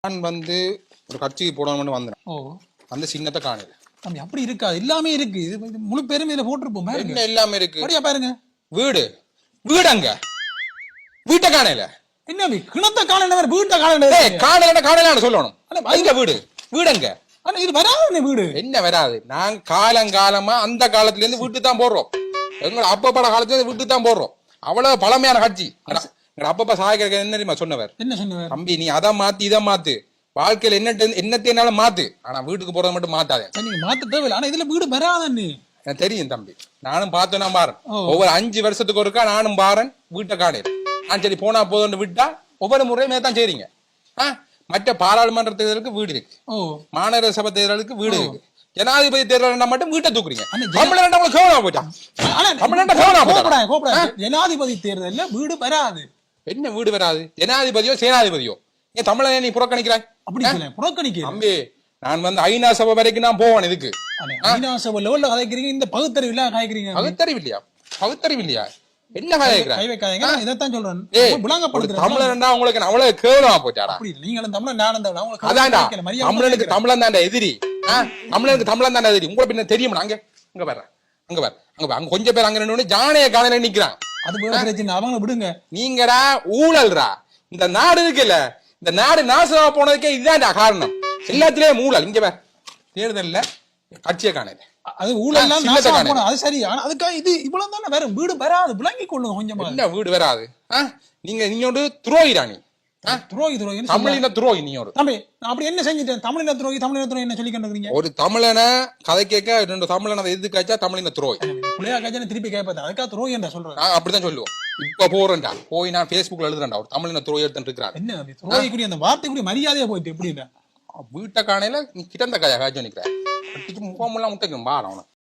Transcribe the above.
நான் வந்து ஒரு கட்சிக்கு போடணும்னு வந்தேன். ஓ அந்த சின்னத்தை காணல. தம்பி அப்படி இருக்காது, எல்லாமே இருக்கு. இது முழு பேரும் இதுல போட்டிருப்போம். என்ன எல்லாமே இருக்கு? அப்படியா பாருங்க. வீடு வீடு அங்க வீட்டை காணல. என்ன கிணத்தை காணல, வீட்டை காணல. காணல சொல்லணும். எங்க வீடு வீடுங்க. ஆனா இது வராது வீடு. என்ன வராது? நாங்க காலங்காலமா அந்த காலத்துல இருந்து வீட்டு தான் போடுறோம். எங்க அப்பப்பட காலத்துல இருந்து வீட்டு தான் போடுறோம். அவ்வளவு பழமையான கட்சி. அப்பப்ப சாயக்க என்ன தெரியுமா சொன்னவர்? என்ன சொன்னவர்? தம்பி நீ அதை மாத்து இதை மாத்து, வாழ்க்கையில என்னத்தையும் மாத்து, ஆனா வீட்டுக்கு போறதை மட்டும் மாத்தாதே. நீங்க மாத்த தேவையில்லை, ஆனா இதுல வீடு வராதன்னு எனக்கு தெரியும் தம்பி. நானும் பார்த்தேன்னா பாறேன். ஒவ்வொரு 5 வருஷத்துக்கு ஒருக்கா நானும் பாறேன் வீட்டை காணேன். நான் சரி போனா போதும்னு விட்டா ஒவ்வொரு முறையுமே தான் செய்றீங்க. மற்ற பாராளுமன்ற தேர்தலுக்கு வீடு இருக்கு, மாநகர சபை தேர்தலுக்கு வீடு இருக்கு, ஜனாதிபதி தேர்தல் மட்டும் வீட்டை தூக்குறீங்க. ஜனாதிபதி தேர்தல்ல வீடு வராது. என்ன வீடு வராது? ஜனாதிபதியோ சேனாதிபதியோ ஏன் தமிழை நீ புறக்கணிக்கிறாய்? அப்படி புறக்கணிக்க தம்பி நான் வந்து ஐநா சபை வரைக்கும் நான் போவேன். இதுக்கு ஐநா சபை லெவல்ல கதைக்கிறீங்க, இந்த பகுத்தறிவு இல்ல கதைக்கிறீங்க. பகுத்தறிவு இல்லையா? என்ன கதைக்கிறாங்க? இதைத்தான் சொல்றேன். தமிழன்டா உங்களுக்கு அவ்வளவு கேவலமா போச்சாடா? நீங்களும் தமிழன் நானும் தமிழன். அதான்டா தமிழனுக்கு தமிழன் தாண்டா எதிரி. தமிழனுக்கு தமிழன் தாண்டா எதிரி. உங்களுக்கு பின்ன தெரியுமா? அங்க அங்க வர்ற அங்க வர அங்க கொஞ்சம் பேர் அங்க நின்று ஜானைய காலையில நிக்கிறான். அது பிரச்சனை, அவங்க விடுங்க. நீங்கடா ஊழல்ரா. இந்த நாடு இருக்குல்ல, இந்த நாடு நாசமா போனதுக்கே இதுதான் காரணம். எல்லாத்திலேயே ஊழல். இங்க வேற தேர்தல்ல கட்சியை காணல, அது ஊழல். அது சரி, ஆனா அதுக்காக இது இவ்வளவு தானே வேற வீடு வராது. விளங்கி கொள்ளுங்க கொஞ்சமா. என்ன வீடு வராது? நீங்க துரோகி ராணி. துரோகி தமிழின துரோகி. நீயோட தம்பி அப்படி என்ன செஞ்சுட்டேன்? தமிழின துரோகி என்ன சொல்லி கண்டுக்கிறீங்க? ஒரு தமிழனை கதை கேட்க 2 தமிழனை எது காய்ச்சா தமிழின துரோகி. புள்ளையா காய்ச்சா திருப்பி கேட்பேன். அதுக்காக துரோகி என்ன சொல்றேன்? அப்படிதான் சொல்லுவோம். இப்ப போறேன்டா, போய் நான் Facebookல எழுதுறேன்டா ஒரு தமிழின துரோகி எடுத்துட்டு இருக்கிறான். என்ன துரோகி கூடிய அந்த வார்த்தை கூடிய மரியாதையா போயிட்டு எப்படி? வீட்டை காணையில நீ கிட்ட காய்ச்சா நிக்கிற முகமெல்லாம் முட்டைக்கும் பாரு அவனை.